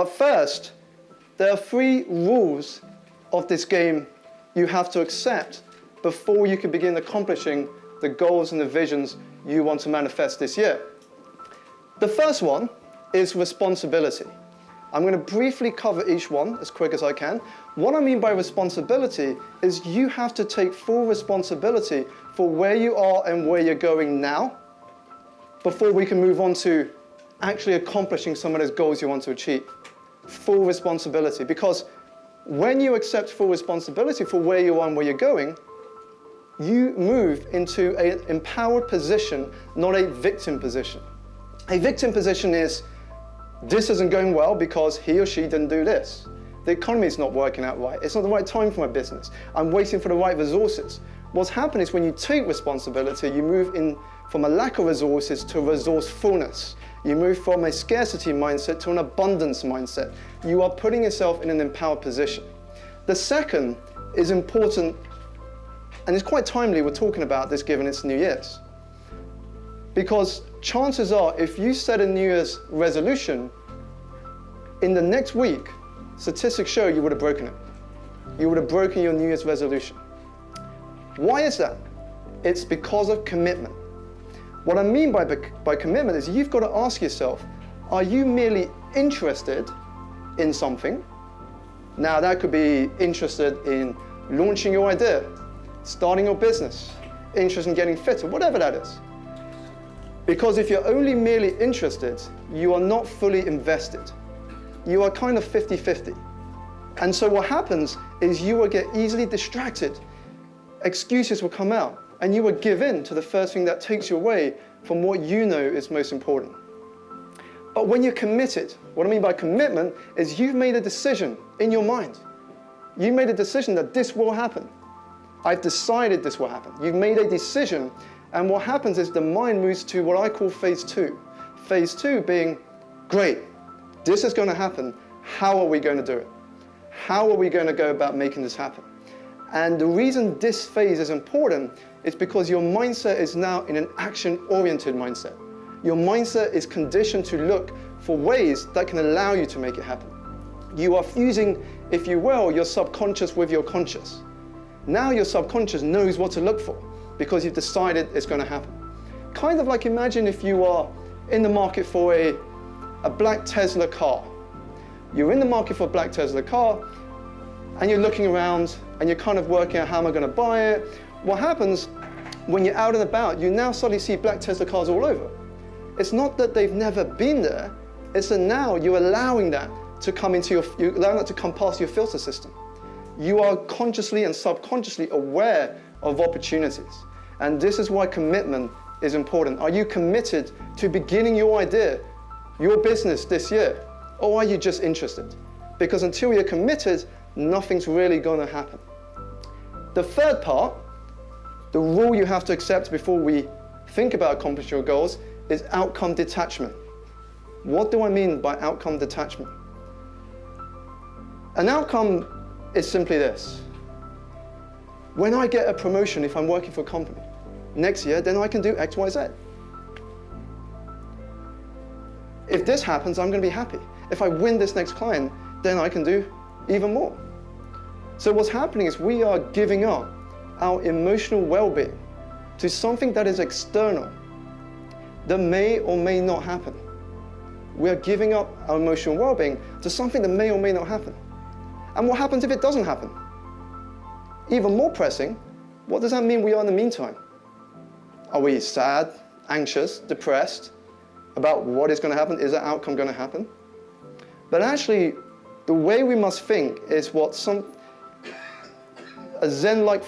But first, there are 3 rules of this game you have to accept before you can begin accomplishing the goals and the visions you want to manifest this year. The first one is responsibility. I'm going to briefly cover each one as quick as I can. What I mean by responsibility is you have to take full responsibility for where you are and where you're going now before we can move on to actually accomplishing some of those goals you want to achieve. Full responsibility, because when you accept full responsibility for where you are and where you're going, you move into an empowered position, not a victim position. A victim position is, this isn't going well because he or she didn't do this. The economy is not working out right. It's not the right time for my business. I'm waiting for the right resources. What's happened is when you take responsibility, you move in from a lack of resources to resourcefulness. You move from a scarcity mindset to an abundance mindset. You are putting yourself in an empowered position. The second is important, and it's quite timely we're talking about this given it's New Year's. Because chances are, if you set a New Year's resolution, in the next week, statistics show you would have broken it. You would have broken your New Year's resolution. Why is that? It's because of commitment. What I mean by commitment is you've got to ask yourself, are you merely interested in something? Now that could be interested in launching your idea, starting your business, interest in getting fitter, whatever that is. Because if you're only merely interested, you are not fully invested. You are kind of 50-50. And so what happens is you will get easily distracted. Excuses will come out, and you will give in to the first thing that takes you away from what you know is most important. But when you're committed, what I mean by commitment is you've made a decision in your mind. You made a decision that this will happen. I've decided this will happen. You've made a decision. And what happens is the mind moves to what I call phase 2. Phase 2 being, great, this is going to happen. How are we going to do it? How are we going to go about making this happen? And the reason this phase is important is because your mindset is now in an action-oriented mindset. Your mindset is conditioned to look for ways that can allow you to make it happen. You are fusing, if you will, your subconscious with your conscious. Now your subconscious knows what to look for, because you've decided it's going to happen. Kind of like imagine if you are in the market for a black Tesla car. You're in the market for a black Tesla car, and you're looking around, and you're kind of working out how am I going to buy it. What happens when you're out and about, you now suddenly see black Tesla cars all over. It's not that they've never been there, it's that now you're allowing that to come into you're allowing that to come past your filter system. You are consciously and subconsciously aware of opportunities. And this is why commitment is important. Are you committed to beginning your idea, your business this year? Or are you just interested? Because until you're committed, nothing's really going to happen. The third part, the rule you have to accept before we think about accomplishing your goals, is outcome detachment. What do I mean by outcome detachment? An outcome is simply this. When I get a promotion, if I'm working for a company, next year, then I can do X, Y, Z. If this happens, I'm going to be happy. If I win this next client, then I can do even more. So what's happening is we are giving up our emotional well-being to something that is external, that may or may not happen. We are giving up our emotional well-being to something that may or may not happen. And what happens if it doesn't happen? Even more pressing, what does that mean we are in the meantime? Are we sad, anxious, depressed about what is going to happen? Is that outcome going to happen? But actually, the way we must think is what a Zen-like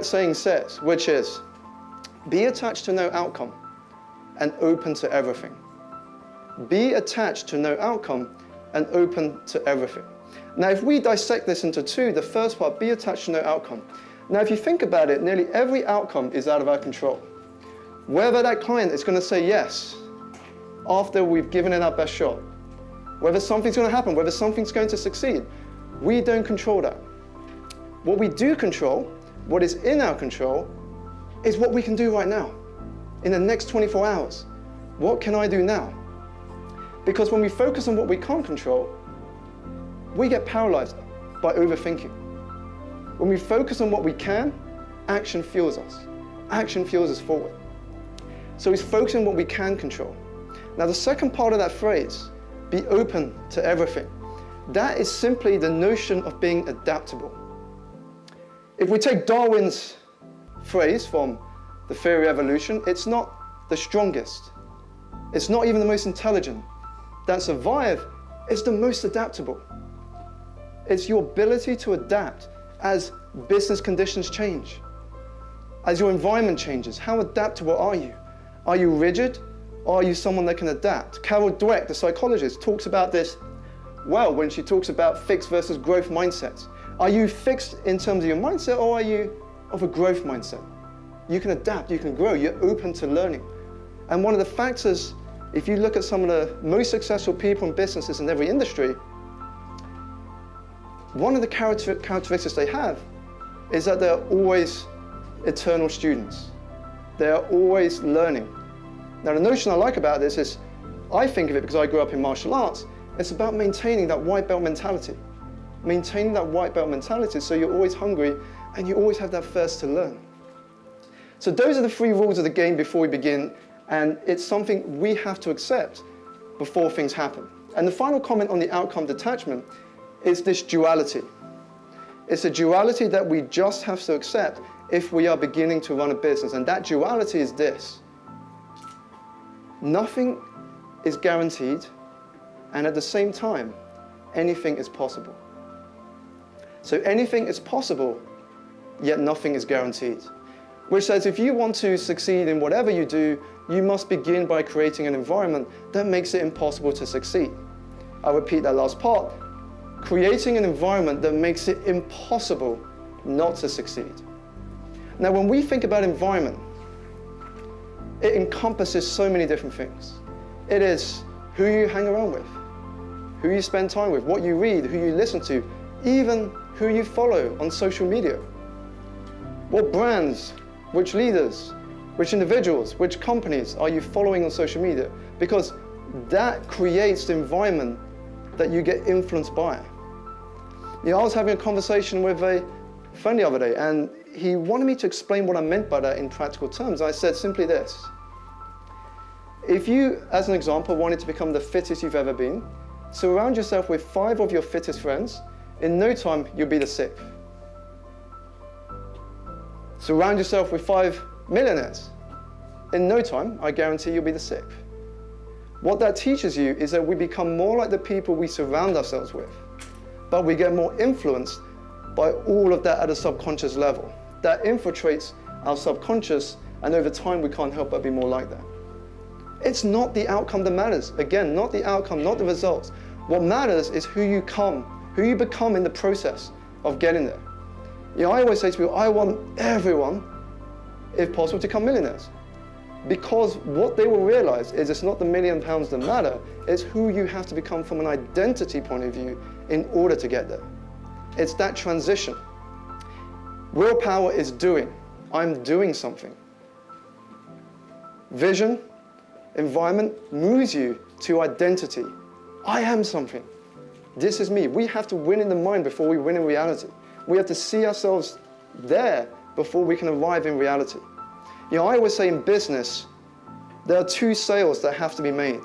saying says, which is, be attached to no outcome and open to everything. Be attached to no outcome and open to everything. Now, if we dissect this into two, the first part, be attached to no outcome. Now, if you think about it, nearly every outcome is out of our control. Whether that client is going to say yes after we've given it our best shot, whether something's going to happen, whether something's going to succeed, we don't control that. What we do control, what is in our control, is what we can do right now. In the next 24 hours, what can I do now? Because when we focus on what we can't control, we get paralyzed by overthinking. When we focus on what we can, action fuels us. Action fuels us forward. So he's focusing on what we can control. Now the second part of that phrase, be open to everything, that is simply the notion of being adaptable. If we take Darwin's phrase from the theory of evolution, it's not the strongest. It's not even the most intelligent that survive. It's the most adaptable. It's your ability to adapt as business conditions change, as your environment changes. How adaptable are you? Are you rigid, or are you someone that can adapt? Carol Dweck, the psychologist, talks about this well when she talks about fixed versus growth mindsets. Are you fixed in terms of your mindset, or are you of a growth mindset? You can adapt, you can grow, you're open to learning. And one of the factors, if you look at some of the most successful people and businesses in every industry, one of the characteristics they have is that they're always eternal students. They're always learning. Now the notion I like about this is, I think of it because I grew up in martial arts, it's about maintaining that white belt mentality. Maintaining that white belt mentality so you're always hungry and you always have that thirst to learn. So those are the 3 rules of the game before we begin, and it's something we have to accept before things happen. And the final comment on the outcome detachment is this duality. It's a duality that we just have to accept if we are beginning to run a business, and that duality is this. Nothing is guaranteed, and at the same time, anything is possible. So anything is possible, yet nothing is guaranteed. Which says if you want to succeed in whatever you do, you must begin by creating an environment that makes it impossible to succeed. I'll repeat that last part. Creating an environment that makes it impossible not to succeed. Now, when we think about environment, it encompasses so many different things. It is who you hang around with, who you spend time with, what you read, who you listen to, even who you follow on social media. What brands, which leaders, which individuals, which companies are you following on social media? Because that creates the environment that you get influenced by. You know, I was having a conversation with a friend the other day, and he wanted me to explain what I meant by that in practical terms. I said simply this. If you, as an example, wanted to become the fittest you've ever been, surround yourself with 5 of your fittest friends. In no time, you'll be the 6th. Surround yourself with 5 millionaires. In no time, I guarantee you'll be the 6th. What that teaches you is that we become more like the people we surround ourselves with, but we get more influenced by all of that at a subconscious level. That infiltrates our subconscious, and over time we can't help but be more like that. It's not the outcome that matters. Again, not the outcome, not the results. What matters is who you become in the process of getting there. You know, I always say to people, I want everyone, if possible, to become millionaires. Because what they will realize is it's not the £1 million that matter, it's who you have to become from an identity point of view in order to get there. It's that transition. Willpower is doing. I'm doing something. Vision, environment moves you to identity. I am something. This is me. We have to win in the mind before we win in reality. We have to see ourselves there before we can arrive in reality. You know, I always say in business, there are 2 sales that have to be made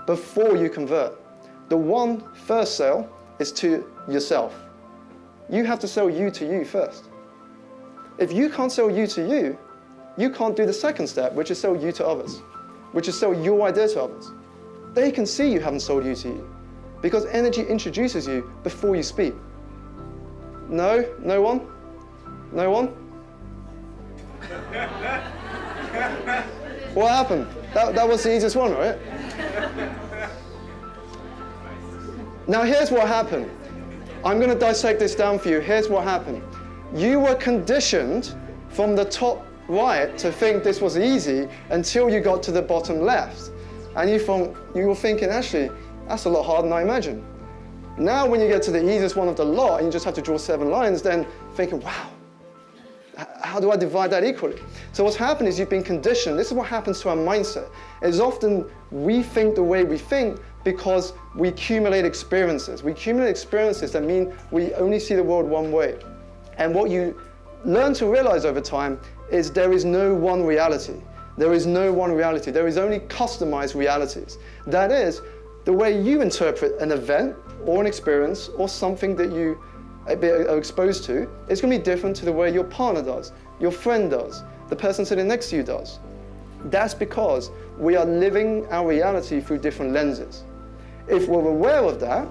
before you convert. The first sale is to yourself. You have to sell you to you first. If you can't sell you to you, you can't do the second step, which is sell you to others, which is sell your idea to others. They can see you haven't sold you to you because energy introduces you before you speak. No? No one? No one? What happened? That was the easiest one, right? Now here's what happened. I'm going to dissect this down for you. Here's what happened. You were conditioned from the top right to think this was easy until you got to the bottom left. And you were thinking, actually, that's a lot harder than I imagined. Now when you get to the easiest one of the lot and you just have to draw 7 lines, then thinking, wow, how do I divide that equally? So what's happened is you've been conditioned. This is what happens to our mindset. Is often we think the way we think because we accumulate experiences. We accumulate experiences that mean we only see the world one way. And what you learn to realize over time is there is no one reality. There is no one reality. There is only customized realities. That is, the way you interpret an event or an experience or something that you are exposed to is going to be different to the way your partner does, your friend does, the person sitting next to you does. That's because we are living our reality through different lenses. If we're aware of that,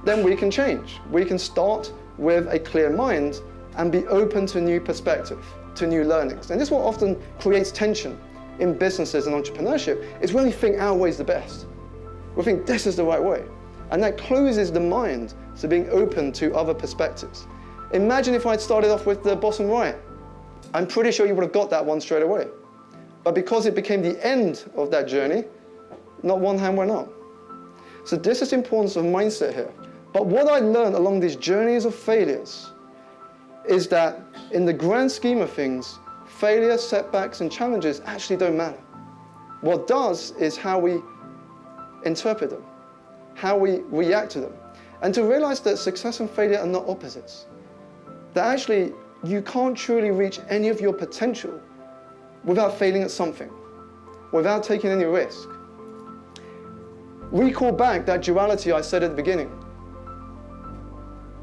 then we can change. We can start with a clear mind and be open to new perspective, to new learnings. And this is what often creates tension in businesses and entrepreneurship, is when we think our way is the best. We think this is the right way. And that closes the mind to being open to other perspectives. Imagine if I'd started off with the bottom right. I'm pretty sure you would have got that one straight away. But because it became the end of that journey, not one hand went up. So this is the importance of mindset here. But what I learned along these journeys of failures is that in the grand scheme of things, failure, setbacks, and challenges actually don't matter. What does is how we interpret them, how we react to them. And to realize that success and failure are not opposites. That actually you can't truly reach any of your potential without failing at something, without taking any risk. Recall back that duality I said at the beginning.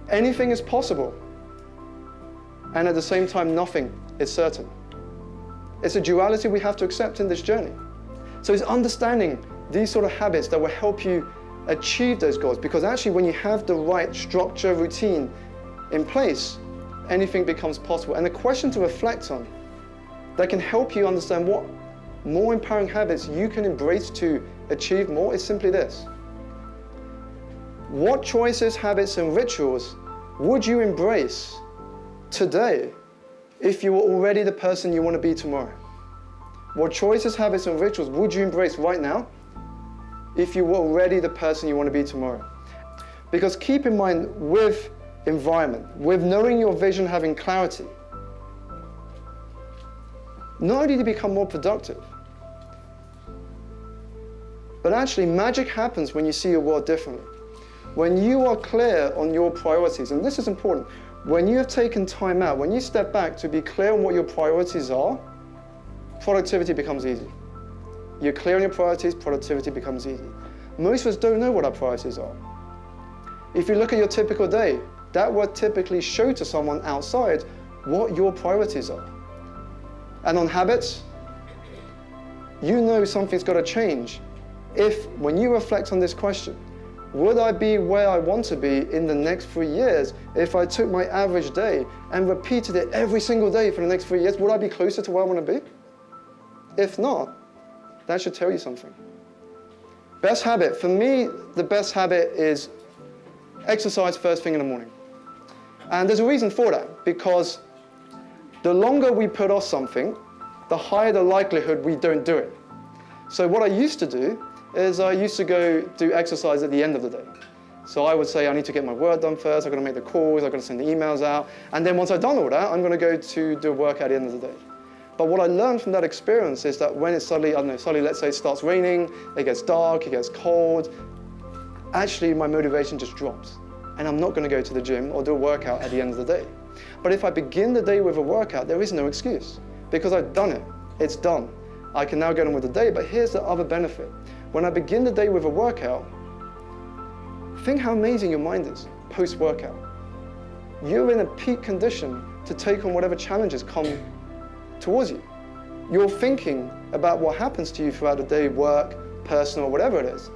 Anything is possible, and at the same time, nothing is certain. It's a duality we have to accept in this journey. So it's understanding these sort of habits that will help you achieve those goals, because actually when you have the right structure, routine in place, anything becomes possible. And the question to reflect on that can help you understand what more empowering habits you can embrace to achieve more is simply this. What choices, habits, and rituals would you embrace today if you were already the person you want to be tomorrow? What choices, habits, and rituals would you embrace right now if you were already the person you want to be tomorrow? Because keep in mind, with environment, with knowing your vision, having clarity, not only do you become more productive, but actually magic happens when you see your world differently. When you are clear on your priorities, and this is important, when you have taken time out, when you step back to be clear on what your priorities are, productivity becomes easy. You're clear on your priorities, productivity becomes easy. Most of us don't know what our priorities are. If you look at your typical day, that would typically show to someone outside what your priorities are. And on habits, you know something's got to change if, when you reflect on this question, would I be where I want to be in the next 3 years if I took my average day and repeated it every single day for the next 3 years? Would I be closer to where I want to be? If not, that should tell you something. Best habit. For me, the best habit is exercise first thing in the morning. And there's a reason for that, because the longer we put off something, the higher the likelihood we don't do it. So what I used to do is I used to go do exercise at the end of the day. So I would say I need to get my work done first, I've got to make the calls, I've got to send the emails out, and then once I've done all that, I'm going to go to do a workout at the end of the day. But what I learned from that experience is that when it suddenly, let's say it starts raining, it gets dark, it gets cold, actually my motivation just drops. And I'm not going to go to the gym or do a workout at the end of the day. But if I begin the day with a workout, there is no excuse, because I've done it. It's done. I can now get on with the day, but here's the other benefit. When I begin the day with a workout, think how amazing your mind is post-workout. You're in a peak condition to take on whatever challenges come towards you. You're thinking about what happens to you throughout the day, work, personal, whatever it is.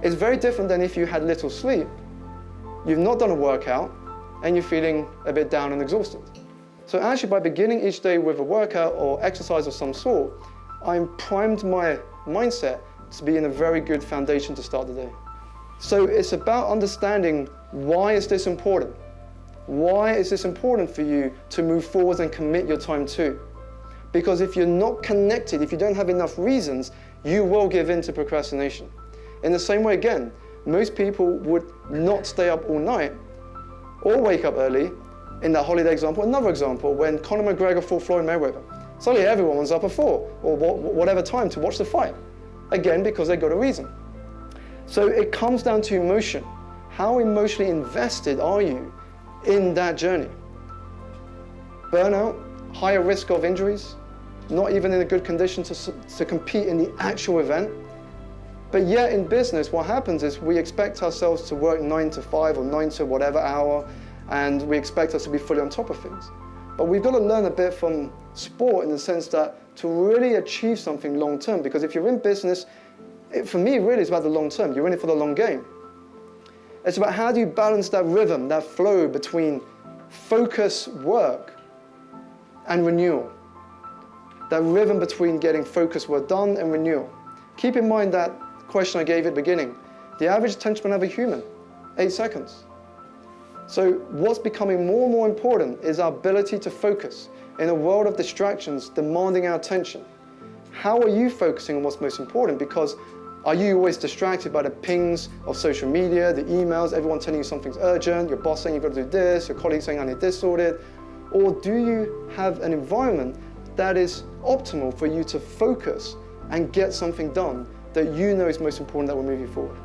It's very different than if you had little sleep, you've not done a workout, and you're feeling a bit down and exhausted. So actually, by beginning each day with a workout or exercise of some sort, I'm primed my mindset to be in a very good foundation to start the day. So it's about understanding, why is this important? Why is this important for you to move forward and commit your time to? Because if you're not connected, if you don't have enough reasons, you will give in to procrastination. In the same way, again, most people would not stay up all night or wake up early. In that holiday example, another example, when Conor McGregor fought Floyd Mayweather. Suddenly everyone was up at 4 or whatever time to watch the fight. Again, because they got a reason. So it comes down to emotion. How emotionally invested are you in that journey? Burnout, higher risk of injuries, not even in a good condition to compete in the actual event. But yet in business, what happens is we expect ourselves to work 9 to 5 or 9 to whatever hour, and we expect us to be fully on top of things. But we've got to learn a bit from sport in the sense that to really achieve something long term, because if you're in business, for me, really it's about the long term. You're in it for the long game. It's about how do you balance that rhythm, that flow between focus, work, and renewal. That rhythm between getting focus work done and renewal. Keep in mind that question I gave at the beginning. The average attention span of a human, 8 seconds. So what's becoming more and more important is our ability to focus in a world of distractions demanding our attention. How are you focusing on what's most important? Because are you always distracted by the pings of social media, the emails, everyone telling you something's urgent, your boss saying you've got to do this, your colleague saying I need this sorted? Or do you have an environment that is optimal for you to focus and get something done that you know is most important that will move you forward?